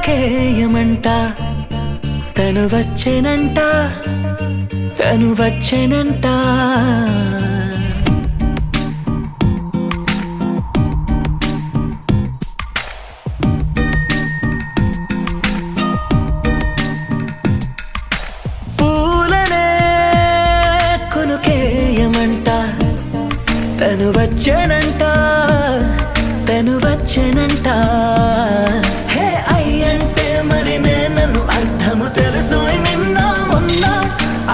కొనుకేయమంట తను వచ్చేనంట తను వచ్చేనంట పూలనే కొనుకేయమంట తను వచ్చేనంట తను వచ్చేనంట హే అయ్యంటే మరి నేను అర్థము తెలుసు నిన్న మొన్న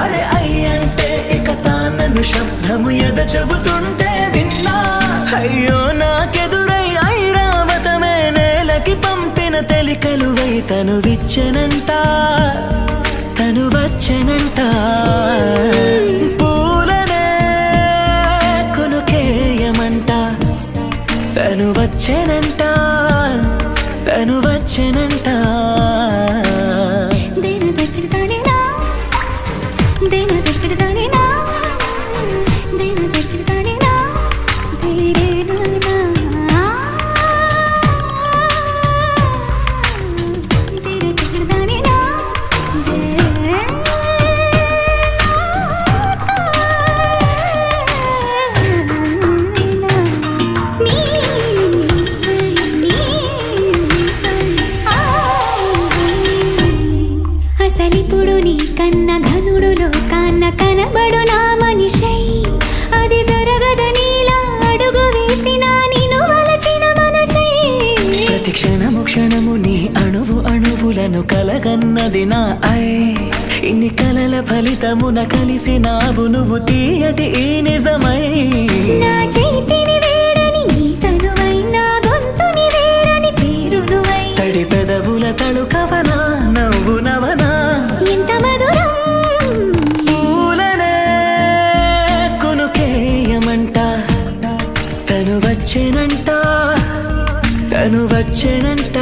అరే అయ్యంటే ఇక తానను శబ్దము ఎద చెబుతుంటే విన్నా అయ్యో నాకెదురై ఐరావతమే నేలకి పంపిన తెలికలువై తను విచ్చెనంట తను వచ్చెనంట పూలనే కొనుకేయమంట తను వచ్చెనంట తను వచ్చెనంట అసలిప్పుడు నీ కన్న ఘనుడులో కాన్న కనబడు నా మనిషై అది జరగదనిలా అడుగు వేసినా నిన్ను వలచిన మనసై ప్రతి క్షణము క్షణము నీ అణువు అణువులను కలగన్నది నా ఐ ఇన్ని కలల ఫలితమున కలిసినావు నువ్వు తీయటి ఈ నిజమై నా చేతిని వేడని నీ తనువై నా గొంతుని వేరని పేరు నువ్వై తడి పెదవుల తళుకవనా నవ్వు నవనా ఎంత మధురం పూలనే కొనుకేయమంట తను వచ్చేనంట తను వచ్చేనంట